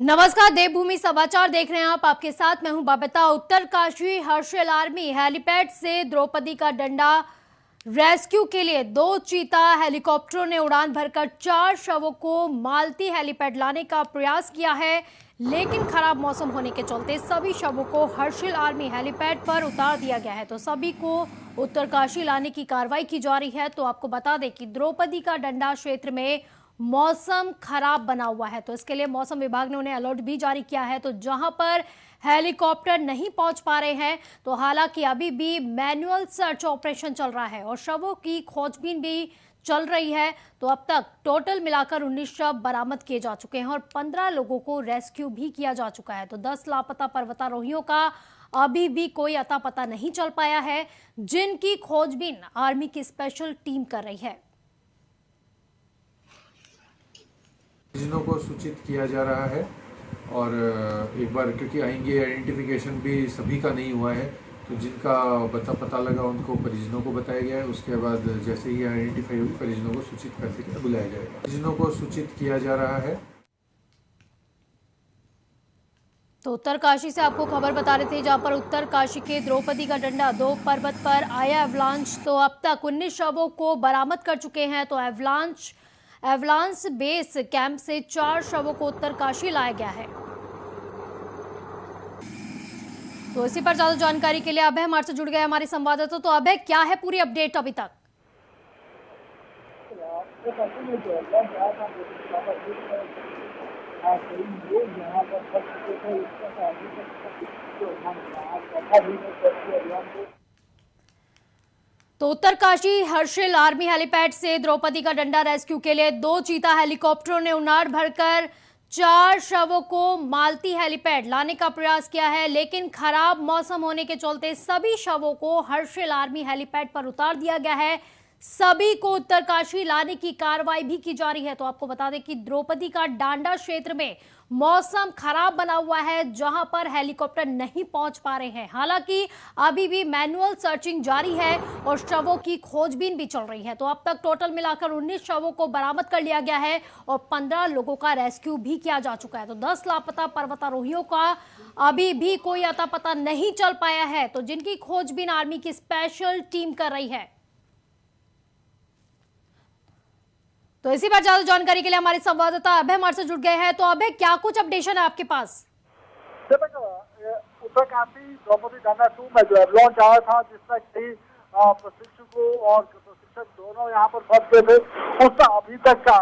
नमस्कार, देवभूमि समाचार देख रहे हैं आप। आपके साथ मैं हूं बबीता। उत्तरकाशी हर्षिल आर्मी हेलीपैड से द्रौपदी का डंडा रेस्क्यू के लिए 2 चीता हेलीकॉप्टरों ने उड़ान भरकर 4 शवों को मालती हेलीपैड लाने का प्रयास किया है, लेकिन खराब मौसम होने के चलते सभी शवों को हर्षिल आर्मी हेलीपैड पर उतार दिया गया है। तो सभी को उत्तरकाशी लाने की कार्रवाई की जा रही है। तो आपको बता दें कि द्रौपदी का डंडा क्षेत्र में मौसम खराब बना हुआ है, तो इसके लिए मौसम विभाग ने उन्हें अलर्ट भी जारी किया है। तो जहां पर हेलीकॉप्टर नहीं पहुंच पा रहे हैं, तो हालांकि अभी भी मैनुअल सर्च ऑपरेशन चल रहा है और शवों की खोजबीन भी चल रही है। तो अब तक टोटल मिलाकर 19 शव बरामद किए जा चुके हैं और 15 लोगों को रेस्क्यू भी किया जा चुका है। तो 10 लापता पर्वतारोहियों का अभी भी कोई अता पता नहीं चल पाया है, जिनकी खोजबीन आर्मी की स्पेशल टीम कर रही है। परिजनों को सूचित किया जा रहा है और एक बार क्योंकि आएंगे आइडेंटिफिकेशन भी सभी का नहीं हुआ है, तो जिनका पता लगा उनको परिजनों को बताया गया है। उसके बाद जैसे ही आइडेंटिफाई होगी परिजनों को सूचित करके बुलाया जाएगा। परिजनों को सूचित किया जा रहा है। तो उत्तरकाशी से आपको खबर बता रहे थे, जहां पर उत्तरकाशी के द्रौपदी का डंडा 2 पर्वत पर आया एवलांच। तो अब तक 19 शवों को बरामद कर चुके हैं। तो एवलांस बेस कैंप से 4 शवों को उत्तरकाशी लाया गया है। तो इसी पर ज्यादा जानकारी के लिए अभय हमारे से जुड़ गए हमारे संवाददाता। तो अभय, क्या है पूरी अपडेट अभी तक? तो उत्तरकाशी हर्षिल आर्मी हेलीपैड से द्रौपदी का डंडा रेस्क्यू के लिए 2 चीता हेलीकॉप्टरों ने उड़ान भरकर 4 शवों को मालती हेलीपैड लाने का प्रयास किया है, लेकिन खराब मौसम होने के चलते सभी शवों को हर्षिल आर्मी हेलीपैड पर उतार दिया गया है। सभी को उत्तरकाशी लाने की कार्रवाई भी की जा रही है। तो आपको बता दें कि द्रौपदी का डांडा क्षेत्र में मौसम खराब बना हुआ है, जहां पर हेलीकॉप्टर नहीं पहुंच पा रहे हैं। हालांकि अभी भी मैनुअल सर्चिंग जारी है और शवों की खोजबीन भी चल रही है। तो अब तक टोटल मिलाकर 19 शवों को बरामद कर लिया गया है और 15 लोगों का रेस्क्यू भी किया जा चुका है। तो 10 लापता पर्वतारोहियों का अभी भी कोई अता पता नहीं चल पाया है, तो जिनकी खोजबीन आर्मी की स्पेशल टीम कर रही है। तो इसी पर ज्यादा जानकारी के लिए हमारे संवाददाता अभय हमारे से जुड़ गए हैं। तो अभय, क्या कुछ अपडेशन है आपके पास? उत्तरकाशी द्रौपदी डंडा 2 में जो लॉन्च आया था, जिसमें कई प्रशिक्षकों और प्रशिक्षक दोनों यहाँ पर फंस गए थे, उसका अभी तक का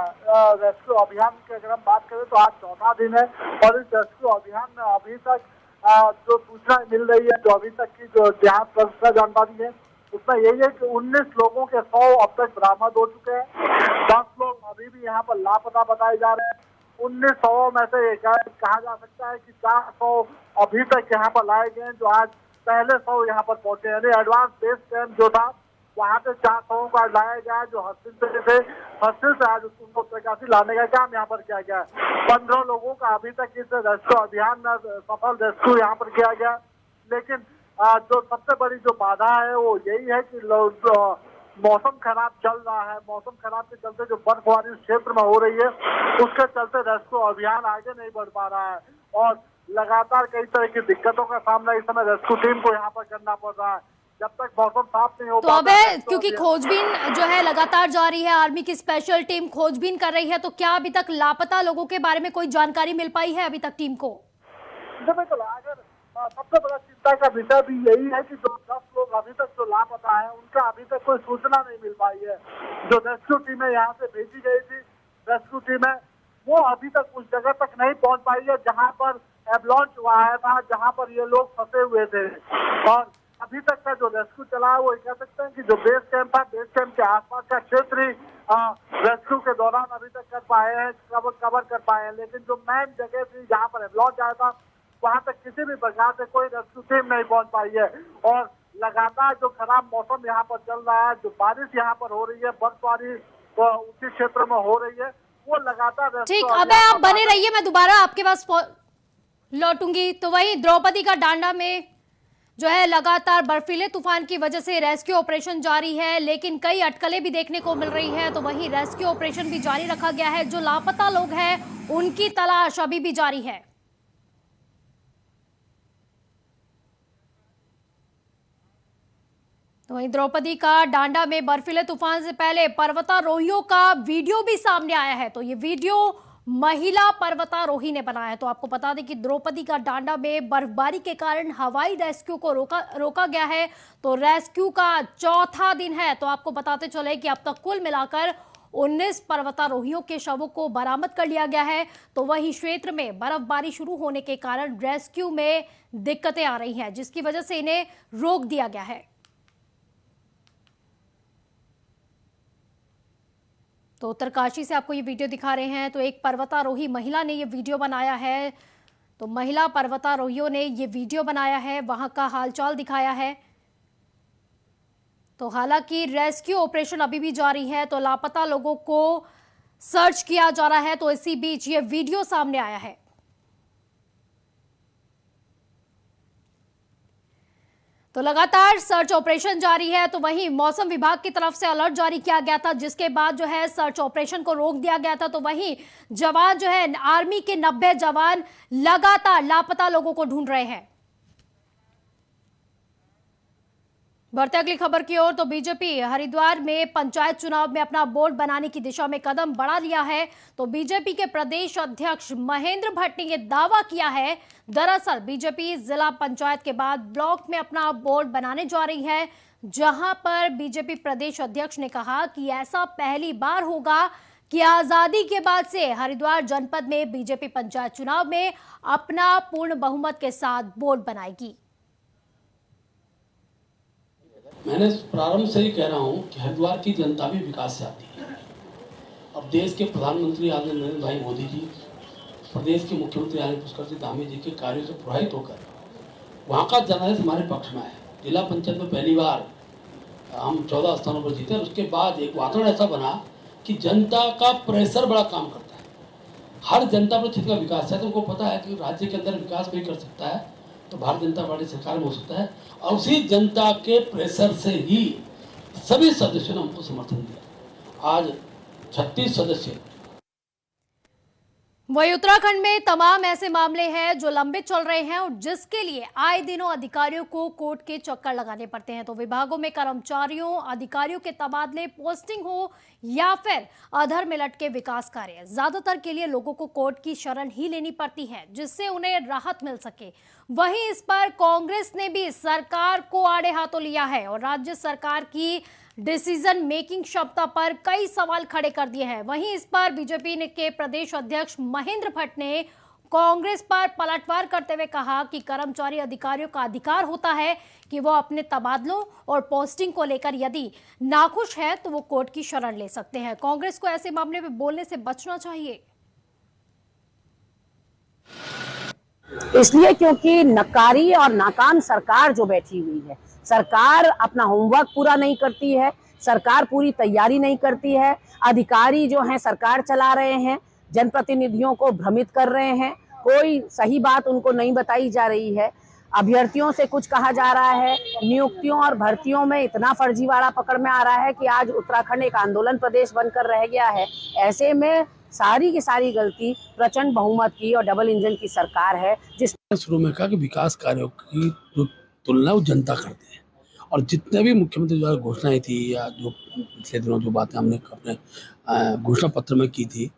रेस्क्यू अभियान की अगर हम बात करें तो आज 4था दिन है और इस रेस्क्यू अभियान में अभी तक जो सूचना मिल रही है, जो अभी तक की जो यहाँ जानकारी है, उसमें यही है कि 19 लोगों के 100 अब तक बरामद हो चुके हैं। 10 लोग अभी भी यहाँ पर लापता बताए जा रहे हैं। 19 शवों में से कहा जा सकता है कि 400 अभी तक यहाँ पर लाए गए हैं, जो आज पहले 100 यहाँ पर पहुंचे। यानी एडवांस बेस कैंप जो था, वहाँ पे 4 शवों का लाया गया, जो हर्षिल से आज उनको उत्तरकाशी लाने का काम यहाँ पर किया गया। 15 लोगों का अभी तक इस रेस्क्यू अभियान में सफल रेस्क्यू यहाँ पर किया गया। लेकिन जो सबसे बड़ी जो बाधा है वो यही है कि मौसम खराब चल रहा है। मौसम खराब के चलते जो बर्फबारी क्षेत्र में हो रही है, उसके चलते रेस्क्यू अभियान आगे नहीं बढ़ पा रहा है और लगातार कई तरह की दिक्कतों का सामना इस समय रेस्क्यू टीम को यहाँ पर करना पड़ रहा है, जब तक मौसम साफ नहीं हो तो अबे, क्योंकि खोजबीन जो है लगातार जारी है, आर्मी की स्पेशल टीम खोजबीन कर रही है, तो क्या अभी तक लापता लोगों के बारे में कोई जानकारी मिल पाई है अभी तक टीम को? सबसे बड़ा चिंता का विषय भी यही है कि जो 10 लोग अभी तक जो लापता है, उनका अभी तक कोई सूचना नहीं मिल पाई है। जो रेस्क्यू टीमें यहाँ से भेजी गई थी, रेस्क्यू टीमें, वो अभी तक उस जगह तक नहीं पहुंच पाई है जहां पर एवलांच आया था, जहां पर ये लोग फंसे हुए थे। और अभी तक का जो रेस्क्यू चला है, वो कह सकते हैं कि जो बेस कैंप था, बेस कैंप के आसपास का क्षेत्र ही रेस्क्यू के दौरान अभी तक कर पाए हैं, कवर कर पाए हैं। लेकिन जो मेन जगह थी जहाँ पर एवलांच आया था, वहां तक किसी भी प्रकार से कोई रेस्क्यू टीम नहीं पहुंच पाई है। और लगातार जो खराब मौसम यहाँ पर चल रहा है, जो बारिश यहाँ पर हो रही है, बर्फबारी उसी क्षेत्र में हो रही है, वो लगातार। ठीक, अब आप बने रहिए, मैं दोबारा आपके पास लौटूंगी। तो वही द्रौपदी का डांडा में जो है लगातार बर्फीले तूफान की वजह से रेस्क्यू ऑपरेशन जारी है, लेकिन कई अटकलें भी देखने को मिल रही है। तो वही रेस्क्यू ऑपरेशन भी जारी रखा गया है। जो लापता लोग हैं उनकी तलाश अभी भी जारी है। तो वहीं द्रौपदी का डांडा में बर्फीले तूफान से पहले पर्वतारोहियों का वीडियो भी सामने आया है। तो ये वीडियो महिला पर्वतारोही ने बनाया है। तो आपको बता दें कि द्रौपदी का डांडा में बर्फबारी के कारण हवाई रेस्क्यू को रोका गया है। तो रेस्क्यू का चौथा दिन है। तो आपको बताते चले कि अब तक कुल मिलाकर 19 पर्वतारोहियों के शवों को बरामद कर लिया गया है। तो वही क्षेत्र में बर्फबारी शुरू होने के कारण रेस्क्यू में दिक्कतें आ रही हैं, जिसकी वजह से इन्हें रोक दिया गया है। तो उत्तरकाशी से आपको ये वीडियो दिखा रहे हैं। तो एक पर्वतारोही महिला ने ये वीडियो बनाया है। तो महिला पर्वतारोहियों ने ये वीडियो बनाया है, वहां का हालचाल दिखाया है। तो हालांकि रेस्क्यू ऑपरेशन अभी भी जारी है। तो लापता लोगों को सर्च किया जा रहा है। तो इसी बीच ये वीडियो सामने आया है। तो लगातार सर्च ऑपरेशन जारी है। तो वहीं मौसम विभाग की तरफ से अलर्ट जारी किया गया था, जिसके बाद जो है सर्च ऑपरेशन को रोक दिया गया था। तो वहीं जवान जो है आर्मी के 90 जवान लगातार लापता लोगों को ढूंढ रहे हैं। बढ़ते अगली खबर की ओर। तो बीजेपी हरिद्वार में पंचायत चुनाव में अपना बोर्ड बनाने की दिशा में कदम बढ़ा लिया है। तो बीजेपी के प्रदेश अध्यक्ष महेंद्र भट्ट ने यह दावा किया है। दरअसल बीजेपी जिला पंचायत के बाद ब्लॉक में अपना बोर्ड बनाने जा रही है, जहां पर बीजेपी प्रदेश अध्यक्ष ने कहा कि ऐसा पहली बार होगा कि आजादी के बाद से हरिद्वार जनपद में बीजेपी पंचायत चुनाव में अपना पूर्ण बहुमत के साथ बोर्ड बनाएगी। मैंने प्रारंभ से ही कह रहा हूं कि हरिद्वार की जनता भी विकास चाहती है। अब देश के प्रधानमंत्री आदरणीय नरेंद्र भाई मोदी जी, प्रदेश के मुख्यमंत्री आनंद पुष्कर सिंह धामी जी के कार्यों से प्रभावित होकर वहां का जनादेश हमारे पक्ष में है। जिला पंचायत में पहली बार हम 14 स्थानों पर जीते। उसके बाद एक वातावरण ऐसा बना कि जनता का प्रेशर बड़ा काम करता है। हर जनता पर क्षेत्र का विकास है। तो उनको पता है कि राज्य के अंदर विकास भी कर सकता है तो भारतीय जनता पार्टी सरकार में हो सकता है। और उसी जनता के प्रेशर से ही सभी सदस्यों ने हमको समर्थन दिया। आज 36 सदस्य। वही उत्तराखंड में तमाम ऐसे मामले हैं जो लंबित चल रहे हैं और जिसके लिए आए दिनों अधिकारियों को कोर्ट के चक्कर लगाने पड़ते हैं। तो विभागों में कर्मचारियों अधिकारियों के तबादले, पोस्टिंग हो या फिर अधर में लटके विकास कार्य, ज्यादातर के लिए लोगों को कोर्ट की शरण ही लेनी पड़ती है, जिससे उन्हें राहत मिल सके। वहीं इस पर कांग्रेस ने भी सरकार को आड़े हाथों लिया है और राज्य सरकार की डिसीजन मेकिंग क्षमता पर कई सवाल खड़े कर दिए हैं। वहीं इस पर बीजेपी के प्रदेश अध्यक्ष महेंद्र भट्ट ने कांग्रेस पर पलटवार करते हुए कहा कि कर्मचारी अधिकारियों का अधिकार होता है कि वो अपने तबादलों और पोस्टिंग को लेकर यदि नाखुश है तो वो कोर्ट की शरण ले सकते हैं। कांग्रेस को ऐसे मामले में बोलने से बचना चाहिए, इसलिए क्योंकि नकारी और नाकाम सरकार जो बैठी हुई है, सरकार अपना होमवर्क पूरा नहीं करती है, सरकार पूरी तैयारी नहीं करती है। अधिकारी जो हैं सरकार चला रहे हैं, जनप्रतिनिधियों को भ्रमित कर रहे हैं, कोई सही बात उनको नहीं बताई जा रही है। अभ्यर्थियों से कुछ कहा जा रहा है, नियुक्तियों और भर्तियों में इतना फर्जीवाड़ा पकड़ में आ रहा है कि आज उत्तराखंड एक आंदोलन प्रदेश बनकर रह गया है। ऐसे में सारी की सारी गलती प्रचंड बहुमत की और डबल इंजन की सरकार है। जिसने शुरू में कहा कि विकास कार्यों की जो तुलना वो जनता करते हैं और जितने भी मुख्यमंत्री द्वारा घोषणाएं थी या जो पिछले दिनों जो बातें हमने अपने घोषणा पत्र में की थी,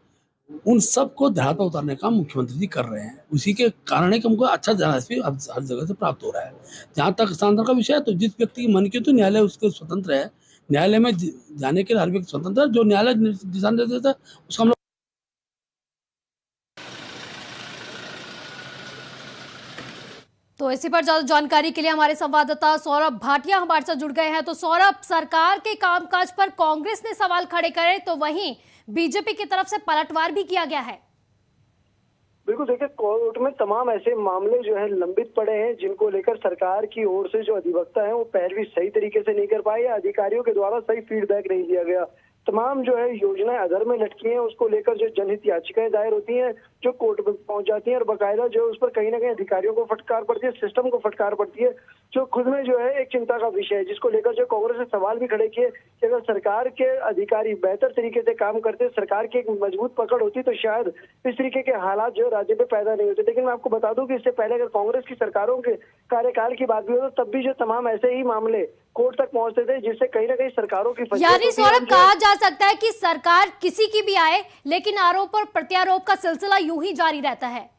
उन सबको ध्यान पर उतारने का मुख्यमंत्री जी कर रहे हैं। उसी के कारण है कि हमको अच्छा जनादेश भी हर जगह से प्राप्त हो रहा है। जहाँ तक स्थानांतरण का विषय है तो जिस व्यक्ति की मन की तो न्यायालय उसके स्वतंत्र है, न्यायालय में जाने के लिए हर व्यक्ति स्वतंत्र है। जो न्यायालय दिशा निर्देश देता है उसका हम लोग। तो इसी पर ज्यादा जानकारी के लिए हमारे संवाददाता सौरभ भाटिया हमारे साथ जुड़ गए हैं। तो सौरभ, सरकार के कामकाज पर कांग्रेस ने सवाल खड़े करे तो वहीं बीजेपी की तरफ से पलटवार भी किया गया है। बिल्कुल, देखिए कोर्ट में तमाम ऐसे मामले जो है लंबित पड़े हैं जिनको लेकर सरकार की ओर से जो अधिवक्ता है वो पैरवी सही तरीके से नहीं कर पाए या अधिकारियों के द्वारा सही फीडबैक नहीं दिया गया। तमाम जो है योजनाएं अधर में लटकी हैं, उसको लेकर जो जनहित याचिकाएं दायर होती हैं, जो कोर्ट में पहुंच जाती हैं और बाकायदा जो है उस पर कहीं ना कहीं अधिकारियों को फटकार पड़ती है, सिस्टम को फटकार पड़ती है, जो खुद में जो है एक चिंता का विषय है, जिसको लेकर जो कांग्रेस ने सवाल भी खड़े किए कि अगर सरकार के अधिकारी बेहतर तरीके से काम करते, सरकार की एक मजबूत पकड़ होती, तो शायद इस तरीके के हालात जो है राज्य में पैदा नहीं होते। लेकिन मैं आपको बता दूं कि इससे पहले अगर कांग्रेस की सरकारों के कार्यकाल की बात भी हो तो तब भी जो तमाम ऐसे ही मामले कोर्ट तक पहुंचते थे, जिससे कहीं ना कहीं सरकारों की यानी सौरभ कहा जा सकता है कि सरकार किसी की भी आए लेकिन आरोप और प्रत्यारोप का सिलसिला यूं ही जारी रहता है।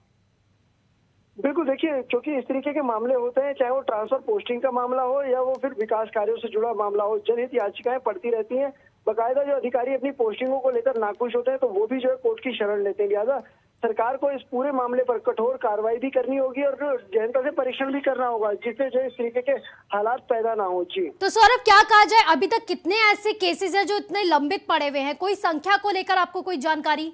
बिल्कुल, देखिए क्योंकि इस तरीके के मामले होते हैं, चाहे वो ट्रांसफर पोस्टिंग का मामला हो या वो फिर विकास कार्यों से जुड़ा मामला हो, जनहित याचिकाएं पड़ती रहती हैं। बाकायदा जो अधिकारी अपनी पोस्टिंगों को लेकर नाखुश होते हैं तो वो भी जो है कोर्ट की शरण लेते हैं। लिहाजा सरकार को इस पूरे मामले पर कठोर कार्रवाई भी करनी होगी और जनता से परीक्षण भी करना होगा, जिससे जो इस तरीके के हालात पैदा ना हो। जी तो सौरभ क्या कहा जाए, अभी तक कितने ऐसे केसेस हैं जो इतने लंबित पड़े हुए हैं, कोई संख्या को लेकर आपको कोई जानकारी?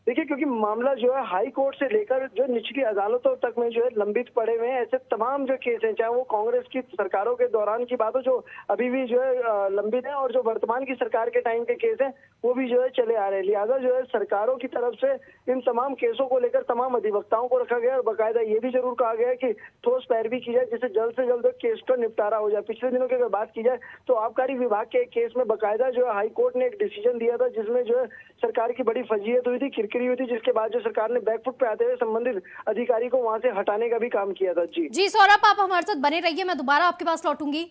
देखिए, क्योंकि मामला जो है हाई कोर्ट से लेकर जो निचली अदालतों तक में जो है लंबित पड़े हुए हैं, ऐसे तमाम जो केस हैं, चाहे वो कांग्रेस की सरकारों के दौरान की बात हो जो अभी भी जो है लंबित है, और जो वर्तमान की सरकार के टाइम के केस हैं वो भी जो है चले आ रहे हैं। लिहाजा जो है सरकारों की तरफ से इन तमाम केसों को लेकर तमाम अधिवक्ताओं को रखा गया और बाकायदा ये भी जरूर कहा गया है कि ठोस पैरवी की जाए, जिससे जल्द से जल्द केस का निपटारा हो जाए। पिछले दिनों की अगर बात की जाए तो आबकारी विभाग के एक केस में बाकायदा जो है हाई कोर्ट ने एक डिसीजन दिया था, जिसमें जो है सरकार की बड़ी फजीहत हुई थी, किरकिरी हुई थी, जिसके बाद जो सरकार ने बैकफुट पे आते हुए संबंधित अधिकारी को वहां से हटाने का भी काम किया था। जी सौरभ, आप हमारे साथ बने रहिए, मैं दोबारा आपके पास लौटूंगी।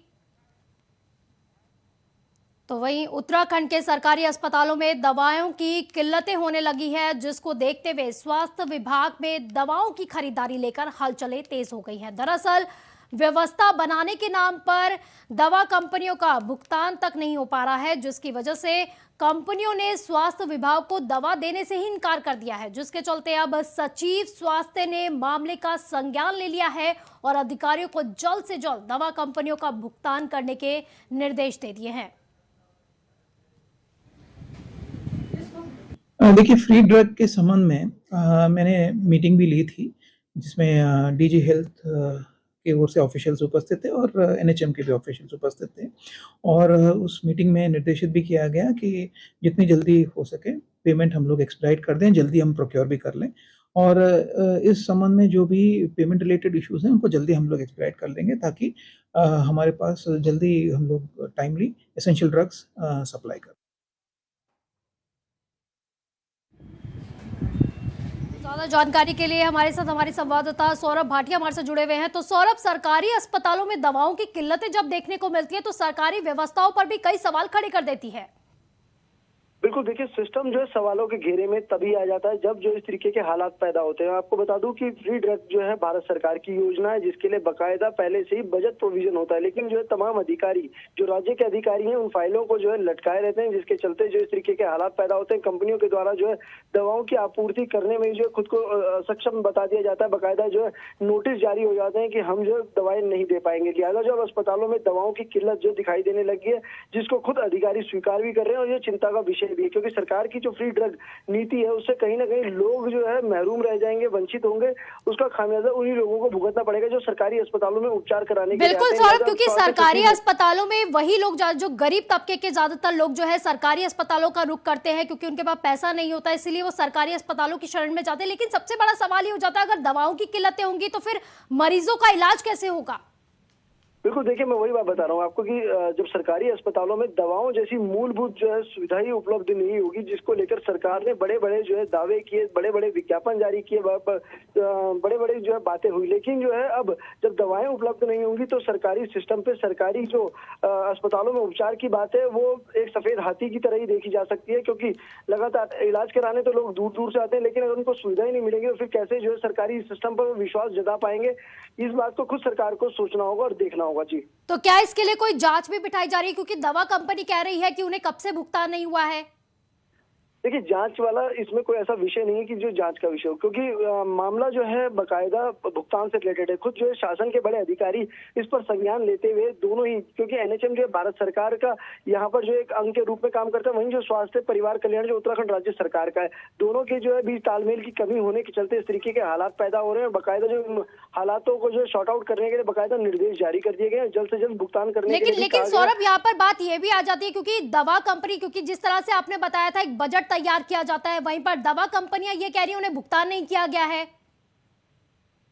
तो वहीं उत्तराखंड के सरकारी अस्पतालों में दवाओं की किल्लतें होने लगी है, जिसको देखते हुए स्वास्थ्य विभाग में दवाओं की खरीदारी लेकर हलचलें तेज हो गई हैं। दरअसल व्यवस्था बनाने के नाम पर दवा कंपनियों का भुगतान तक नहीं हो पा रहा है, जिसकी वजह से कंपनियों ने स्वास्थ्य विभाग को दवा देने से ही इनकार कर दिया है, जिसके चलते अब सचिव स्वास्थ्य ने मामले का संज्ञान ले लिया है और अधिकारियों को जल्द से जल्द दवा कंपनियों का भुगतान करने के निर्देश दे दिए हैं। देखिए, फ्री ड्रग के संबंध में मैंने मीटिंग भी ली थी, जिसमें डीजी हेल्थ की ओर से ऑफिशियल्स उपस्थित थे और एनएचएम के भी ऑफिशियल्स उपस्थित थे, और उस मीटिंग में निर्देशित भी किया गया कि जितनी जल्दी हो सके पेमेंट हम लोग एक्सपेडाइट कर दें, जल्दी हम प्रोक्योर भी कर लें, और इस संबंध में जो भी पेमेंट रिलेटेड इश्यूज हैं उनको जल्दी हम लोग एक्सपेडाइट कर लेंगे, ताकि हमारे पास जल्दी हम लोग टाइमली एसेंशियल ड्रग्स सप्लाई करें। ज्यादा जानकारी के लिए हमारे साथ हमारे संवाददाता सौरभ भाटिया हमारे साथ जुड़े हुए हैं। तो सौरभ, सरकारी अस्पतालों में दवाओं की किल्लतें जब देखने को मिलती है तो सरकारी व्यवस्थाओं पर भी कई सवाल खड़े कर देती है। बिल्कुल, देखिए सिस्टम जो है सवालों के घेरे में तभी आ जाता है जब जो इस तरीके के हालात पैदा होते हैं। आपको बता दूं कि फ्री ड्रग जो है भारत सरकार की योजना है, जिसके लिए बकायदा पहले से ही बजट प्रोविजन होता है, लेकिन जो है तमाम अधिकारी जो राज्य के अधिकारी हैं उन फाइलों को जो है लटकाए रहते हैं, जिसके चलते जो इस तरीके के हालात पैदा होते हैं। कंपनियों के द्वारा जो है दवाओं की आपूर्ति करने में जो है खुद को सक्षम बता दिया जाता है, बकायदा जो है नोटिस जारी हो जाते हैं कि हम जो दवाएं नहीं दे पाएंगे। लिहाजा जो अस्पतालों में दवाओं की किल्लत जो दिखाई देने लगी है, जिसको खुद अधिकारी स्वीकार भी कर रहे हैं, और ये चिंता का विषय भी है, क्योंकि सरकार की जो फ्री ड्रग नीति है उससे कहीं ना कहीं लोग जो है महरूम रह जाएंगे, वंचित होंगे। उसका खामियाजा उन्हीं लोगों को भुगतना पड़ेगा जो सरकारी अस्पतालों में उपचार कराने के लिए बिल्कुल सौरभ, क्योंकि सरकारी अस्पतालों में वही लोग जो गरीब तबके के ज्यादातर लोग जो है सरकारी अस्पतालों का रुख करते हैं, क्योंकि उनके पास पैसा नहीं होता, इसलिए वो सरकारी अस्पतालों की शरण में जाते हैं। लेकिन सबसे बड़ा सवाल ये हो जाता है, अगर दवाओं की किल्लतें होंगी तो फिर मरीजों का इलाज कैसे होगा? बिल्कुल, देखिए मैं वही बात बता रहा हूँ आपको कि जब सरकारी अस्पतालों में दवाओं जैसी मूलभूत जो है सुविधा ही उपलब्ध नहीं होगी, जिसको लेकर सरकार ने बड़े बड़े जो है दावे किए, बड़े बड़े विज्ञापन जारी किए, बड़े बड़े जो है बातें हुई, लेकिन जो है अब जब दवाएं उपलब्ध नहीं होंगी तो सरकारी सिस्टम पे सरकारी जो अस्पतालों में उपचार की बात है वो एक सफेद हाथी की तरह ही देखी जा सकती है, क्योंकि लगातार इलाज कराने तो लोग दूर दूर से आते हैं, लेकिन अगर उनको सुविधा ही नहीं मिलेगी तो फिर कैसे जो है सरकारी सिस्टम पर विश्वास जता पाएंगे? इस बात को खुद सरकार को सोचना होगा और देखना होगा। जी, तो क्या इसके लिए कोई जांच भी बिठाई जा रही है, क्योंकि दवा कंपनी कह रही है कि उन्हें कब से भुगतान नहीं हुआ है? देखिए जांच वाला इसमें कोई ऐसा विषय नहीं है कि जो जांच का विषय हो, क्योंकि मामला जो है बकायदा भुगतान से रिलेटेड है। खुद जो है शासन के बड़े अधिकारी इस पर संज्ञान लेते हुए दोनों ही, क्योंकि एनएचएम जो है भारत सरकार का यहाँ पर जो एक अंग के रूप में काम करता है, वहीं जो स्वास्थ्य परिवार कल्याण जो उत्तराखंड राज्य सरकार का है, दोनों के जो है बीच तालमेल की कमी होने के चलते इस तरीके के हालात पैदा हो रहे हैं। बकायदा जो हालातों को जो शॉर्ट आउट करने के लिए बकायदा निर्देश जारी कर दिए गए हैं, जल्द से जल्द भुगतान करने के लिए। लेकिन सौरभ, यहाँ पर बात ये भी आ जाती है, क्योंकि दवा कंपनी, क्योंकि जिस तरह से आपने बताया था एक बजट तैयार किया जाता है, वहीं पर दवा कंपनियां ये कह रही हैं उन्हें भुगतान नहीं किया गया है।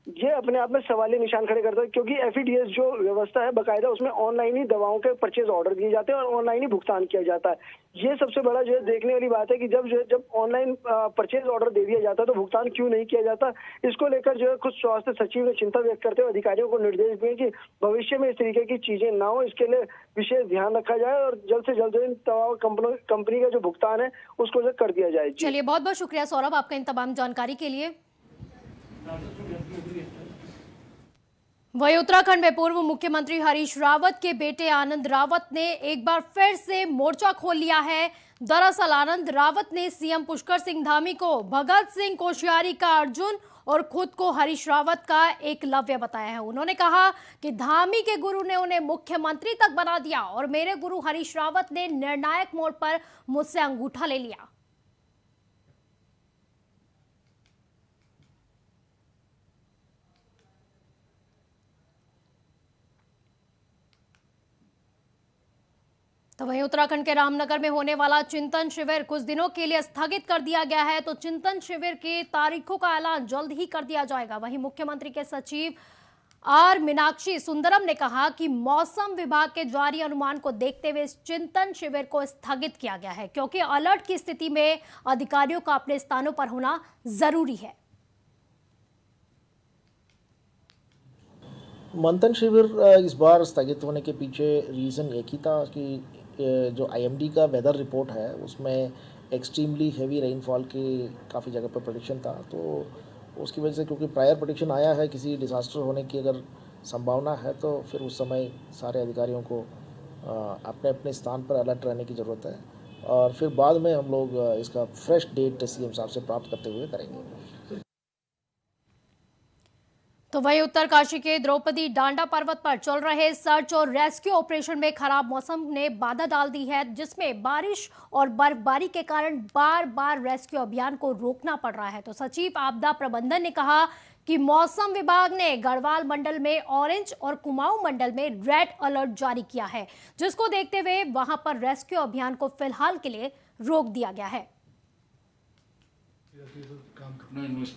ये अपने आप में सवालिया निशान खड़े करता है, क्योंकि एफईडीएस जो व्यवस्था है बकायदा उसमें ऑनलाइन ही दवाओं के परचेज ऑर्डर दिए जाते हैं और ऑनलाइन ही भुगतान किया जाता है। ये सबसे बड़ा जो है देखने वाली बात है कि जब ऑनलाइन परचेज ऑर्डर दे दिया जाता है तो भुगतान क्यों नहीं किया जाता। इसको लेकर जो है खुद स्वास्थ्य सचिव ने चिंता व्यक्त करते हुए अधिकारियों को निर्देश दिए कि भविष्य में इस तरीके की चीजें ना हो, इसके लिए विशेष ध्यान रखा जाए और जल्द से जल्द इन दवा कंपनी का जो भुगतान है उसको जो कर दिया जाए। चलिए, बहुत बहुत शुक्रिया सौरभ आपका इन तमाम जानकारी के लिए। वहीं उत्तराखंड में पूर्व मुख्यमंत्री हरीश रावत के बेटे आनंद रावत ने एक बार फिर से मोर्चा खोल लिया है। दरअसल आनंद रावत ने सीएम पुष्कर सिंह धामी को भगत सिंह कोश्यारी का अर्जुन और खुद को हरीश रावत का एकलव्य बताया है। उन्होंने कहा कि धामी के गुरु ने उन्हें मुख्यमंत्री तक बना दिया और मेरे गुरु हरीश रावत ने निर्णायक मोड़ पर मुझसे अंगूठा ले लिया। तो वहीं उत्तराखंड के रामनगर में होने वाला चिंतन शिविर कुछ दिनों के लिए स्थगित कर दिया गया है। तो चिंतन शिविर की तारीखों का ऐलान जल्द ही कर दिया जाएगा। वहीं मुख्यमंत्री के सचिव आर मीनाक्षी सुंदरम ने कहा कि मौसम विभाग के जारी अनुमान को देखते हुए इस चिंतन शिविर को स्थगित किया गया है, क्योंकि अलर्ट की स्थिति में अधिकारियों का अपने स्थानों पर होना जरूरी है। मंथन शिविर इस बार स्थगित होने के पीछे रीज़न एक ही था कि जो आईएमडी का वेदर रिपोर्ट है उसमें एक्सट्रीमली हेवी रेनफॉल की काफ़ी जगह पर प्रेडिक्शन था। तो उसकी वजह से, क्योंकि प्रायर प्रेडिक्शन आया है किसी डिज़ास्टर होने की अगर संभावना है, तो फिर उस समय सारे अधिकारियों को अपने अपने स्थान पर अलर्ट रहने की ज़रूरत है। और फिर बाद में हम लोग इसका फ्रेश डेट सीएम साहब से प्राप्त करते हुए करेंगे। तो वहीं उत्तरकाशी के द्रौपदी डांडा पर्वत पर चल रहे सर्च और रेस्क्यू ऑपरेशन में खराब मौसम ने बाधा डाल दी है, जिसमें बारिश और बर्फबारी के कारण बार बार रेस्क्यू अभियान को रोकना पड़ रहा है। तो सचिव आपदा प्रबंधन ने कहा कि मौसम विभाग ने गढ़वाल मंडल में ऑरेंज और कुमाऊं मंडल में रेड अलर्ट जारी किया है, जिसको देखते हुए वहां पर रेस्क्यू अभियान को फिलहाल के लिए रोक दिया गया है।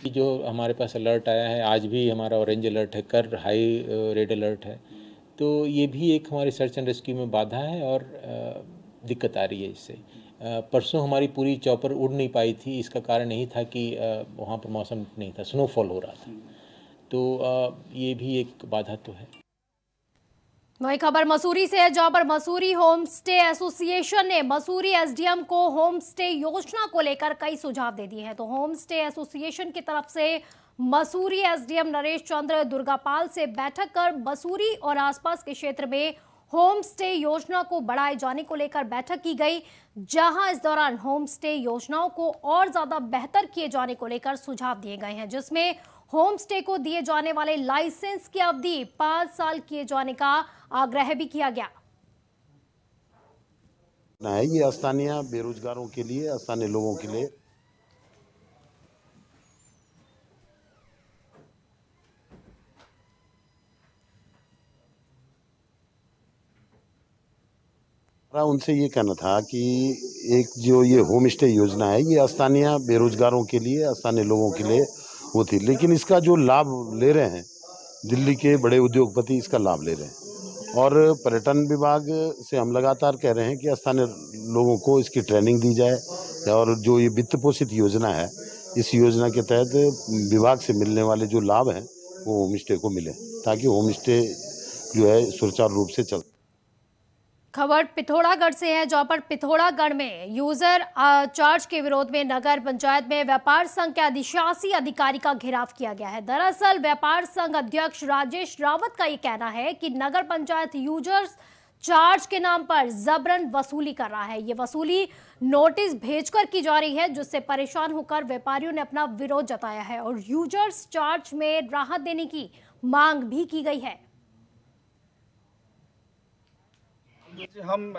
जो हमारे पास अलर्ट आया है, आज भी हमारा ऑरेंज अलर्ट है, कल हाई रेड अलर्ट है। तो ये भी एक हमारी सर्च एंड रेस्क्यू में बाधा है और दिक्कत आ रही है इससे। परसों हमारी पूरी चॉपर उड़ नहीं पाई थी। इसका कारण यही था कि वहाँ पर मौसम नहीं था, स्नोफॉल हो रहा था। तो ये भी एक बाधा तो है। वही खबर मसूरी से है, जहां पर मसूरी होम स्टे एसोसिएशन ने मसूरी एसडीएम को होम स्टे योजना को लेकर कई सुझाव दे दिए हैं। तो होम स्टे एसोसिएशन की तरफ से मसूरी एसडीएम नरेश चंद्र दुर्गापाल से बैठक कर मसूरी और आसपास के क्षेत्र में होम स्टे योजना को बढ़ाए जाने को लेकर बैठक की गई, जहां इस दौरान होम स्टे योजनाओं को और ज्यादा बेहतर किए जाने को लेकर सुझाव दिए गए हैं, जिसमें होम स्टे को दिए जाने वाले लाइसेंस की अवधि 5 साल किए जाने का आग्रह भी किया गया है। ये स्थानीय बेरोजगारों के लिए, स्थानीय लोगों के लिए उनसे ये कहना था कि एक जो ये होम स्टे योजना है ये स्थानीय बेरोजगारों के लिए, स्थानीय लोगों के लिए वो थी, लेकिन इसका जो लाभ ले रहे हैं दिल्ली के बड़े उद्योगपति इसका लाभ ले रहे हैं। और पर्यटन विभाग से हम लगातार कह रहे हैं कि स्थानीय लोगों को इसकी ट्रेनिंग दी जाए और जो ये वित्त पोषित योजना है, इस योजना के तहत विभाग से मिलने वाले जो लाभ हैं वो होम स्टे को मिले, ताकि होम स्टे जो है सुचारू रूप से चल। खबर पिथौरागढ़ से है, जहां पर पिथौरागढ़ में यूजर चार्ज के विरोध में नगर पंचायत में व्यापार संघ के अधिशासी अधिकारी का घेराव किया गया है। दरअसल व्यापार संघ अध्यक्ष राजेश रावत का ये कहना है कि नगर पंचायत यूजर्स चार्ज के नाम पर जबरन वसूली कर रहा है। ये वसूली नोटिस भेजकर की जा रही है, जिससे परेशान होकर व्यापारियों ने अपना विरोध जताया है और यूजर्स चार्ज में राहत देने की मांग भी की गई है। हम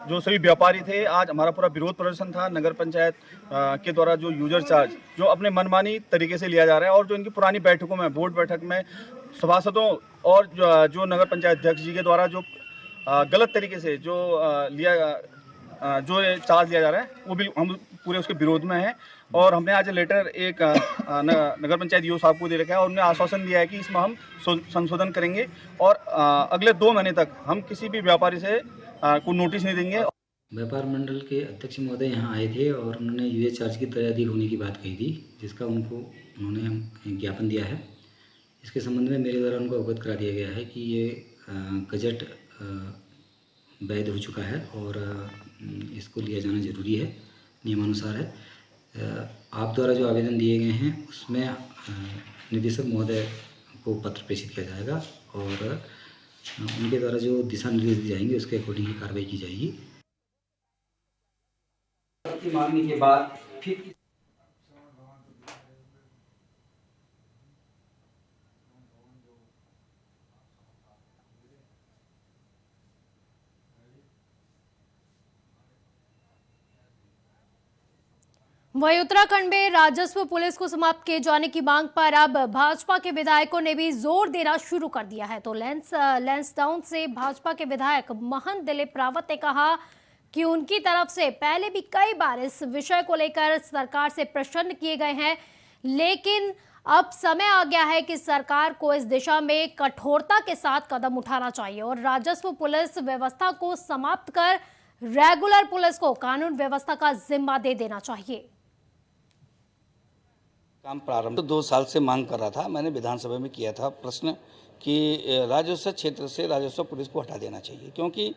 जो सभी व्यापारी थे, आज हमारा पूरा विरोध प्रदर्शन था। नगर पंचायत के द्वारा जो यूजर चार्ज जो अपने मनमानी तरीके से लिया जा रहा है और जो इनकी पुरानी बैठकों में, बोर्ड बैठक में सभासदों और जो नगर पंचायत अध्यक्ष जी के द्वारा जो गलत तरीके से जो चार्ज लिया जा रहा है, वो भी हम पूरे उसके विरोध में हैं। और हमने आज लेटर एक नगर पंचायत ईओ साहब को दे रखा है और उन्होंने आश्वासन दिया है कि इसमें हम संशोधन करेंगे और अगले 2 महीने तक हम किसी भी व्यापारी से को नोटिस नहीं देंगे। व्यापार मंडल के अध्यक्ष महोदय यहाँ आए थे और उन्होंने यूएस चार्ज की तरह अधिक होने की बात कही थी, जिसका उन्होंने ज्ञापन दिया है। इसके संबंध में मेरे द्वारा उनको अवगत करा दिया गया है कि ये गजट वैध हो चुका है और इसको लिया जाना जरूरी है, नियमानुसार है। आप द्वारा जो आवेदन दिए गए हैं उसमें निदेशक महोदय को पत्र प्रेषित किया जाएगा और उनके द्वारा जो दिशा निर्देश दिए जाएंगे उसके अकॉर्डिंग ही कार्रवाई की जाएगी। मांगने के बाद फिर वहीं उत्तराखंड में राजस्व पुलिस को समाप्त किए जाने की मांग पर अब भाजपा के विधायकों ने भी जोर देना शुरू कर दिया है। तो लैंसडाउन से भाजपा के विधायक महंत दिलीप रावत ने कहा कि उनकी तरफ से पहले भी कई बार इस विषय को लेकर सरकार से प्रश्न किए गए हैं, लेकिन अब समय आ गया है कि सरकार को इस दिशा में कठोरता के साथ कदम उठाना चाहिए और राजस्व पुलिस व्यवस्था को समाप्त कर रेगुलर पुलिस को कानून व्यवस्था का जिम्मा दे देना चाहिए। काम प्रारंभ 2 साल से मांग कर रहा था। मैंने विधानसभा में किया था प्रश्न कि राजस्व क्षेत्र से राजस्व पुलिस को हटा देना चाहिए, क्योंकि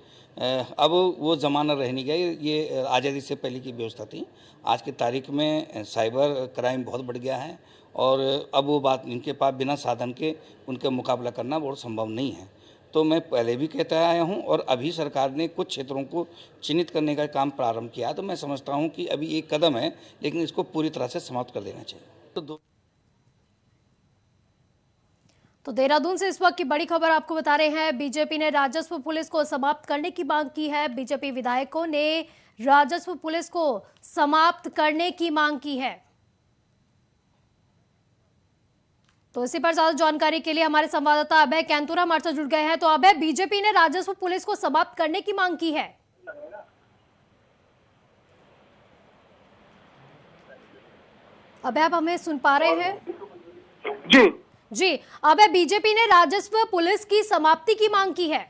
अब वो ज़माना रह नहीं गया। ये आज़ादी से पहले की व्यवस्था थी। आज की तारीख में साइबर क्राइम बहुत बढ़ गया है और अब वो बात इनके पास बिना साधन के उनका मुकाबला करना बहुत संभव नहीं है। तो मैं पहले भी कहता आया हूँ और अभी सरकार ने कुछ क्षेत्रों को चिन्हित करने का काम प्रारंभ किया, तो मैं समझता हूँ कि अभी एक कदम है, लेकिन इसको पूरी तरह से समाप्त कर देना चाहिए। तो देहरादून से इस वक्त की बड़ी खबर आपको बता रहे हैं। बीजेपी ने राजस्व पुलिस को समाप्त करने की मांग की है। बीजेपी विधायकों ने राजस्व पुलिस को समाप्त करने की मांग की है। तो इसी पर ज्यादा जानकारी के लिए हमारे संवाददाता अभय कैंतुरा हमारे साथ जुड़ गए हैं। तो अभय, बीजेपी ने राजस्व पुलिस को समाप्त करने की मांग की है। अभय, आप हमें सुन पा रहे हैं? जी, अभय, बीजेपी ने राजस्व पुलिस की समाप्ति की मांग की है।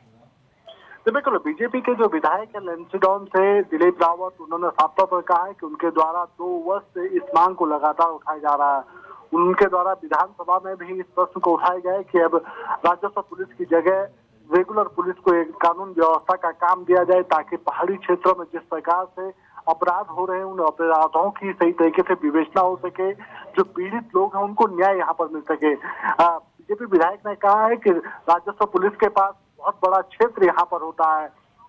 तो बिल्कुल बीजेपी के जो विधायक है लैंसडाउन से दिलीप रावत, उन्होंने साफ तौर पर कहा है कि उनके द्वारा 2 वर्ष से इस मांग को लगातार उठाया जा रहा है। उनके द्वारा विधानसभा में भी इस प्रश्न को उठाया गया है कि अब राजस्व पुलिस की जगह रेगुलर पुलिस को एक कानून व्यवस्था का काम दिया जाए, ताकि पहाड़ी क्षेत्रों में जिस प्रकार से अपराध हो रहे हैं उन अपराधों की सही तरीके से विवेचना हो सके, जो पीड़ित लोग हैं उनको न्याय यहाँ पर मिल सके। बीजेपी विधायक ने कहा है कि राजस्व पुलिस के पास बहुत बड़ा क्षेत्र यहाँ पर होता है,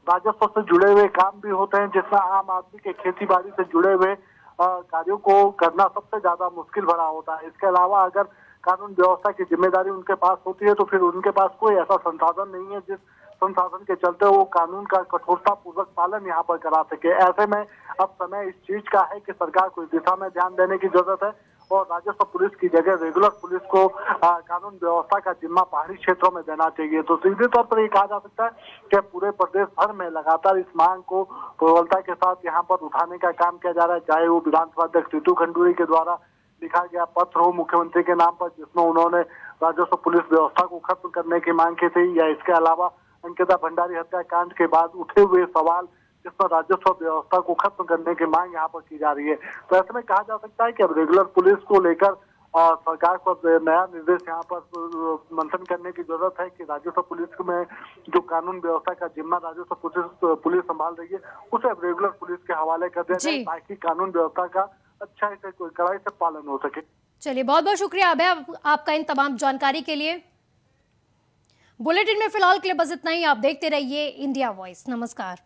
राजस्व से जुड़े हुए काम भी होते हैं, जिसमें आम आदमी के खेती बाड़ी से जुड़े हुए कार्यों को करना सबसे ज्यादा मुश्किल भरा होता है। इसके अलावा अगर कानून व्यवस्था की जिम्मेदारी उनके पास होती है तो फिर उनके पास कोई ऐसा संसाधन नहीं है जिस संसाधन के चलते वो कानून का कठोरता पूर्वक पालन यहाँ पर करा सके। ऐसे में अब समय इस चीज का है कि सरकार को इस दिशा में ध्यान देने की जरूरत है और राजस्व पुलिस की जगह रेगुलर पुलिस को कानून व्यवस्था का जिम्मा पहाड़ी क्षेत्रों में देना चाहिए। तो सीधे तौर पर ये कहा जा सकता है कि पूरे प्रदेश भर में लगातार इस मांग को प्रबलता के साथ यहाँ पर उठाने का काम किया जा रहा है, चाहे वो विधानसभा अध्यक्ष रितु खंडूरी के द्वारा लिखा गया पत्र हो मुख्यमंत्री के नाम पर, जिसमें उन्होंने राजस्व पुलिस व्यवस्था को खत्म करने की मांग की थी, या इसके अलावा अंकिता भंडारी हत्याकांड के बाद उठे हुए सवाल जिस पर राजस्व व्यवस्था को खत्म करने की मांग यहाँ पर की जा रही है। तो ऐसे में कहा जा सकता है कि अब रेगुलर पुलिस को लेकर सरकार को नया निर्देश यहाँ पर मंथन करने की जरूरत है कि राजस्व पुलिस में जो कानून व्यवस्था का जिम्मा राजस्व पुलिस संभाल रही है उसे अब रेगुलर पुलिस के हवाले कर दिया जाए, ताकि कानून व्यवस्था का अच्छा से कड़ाई से पालन हो सके। चलिए, बहुत बहुत शुक्रिया अभय आपका इन तमाम जानकारी के लिए। बुलेटिन में फिलहाल के लिए बस इतना ही। आप देखते रहिए इंडिया वॉइस। नमस्कार।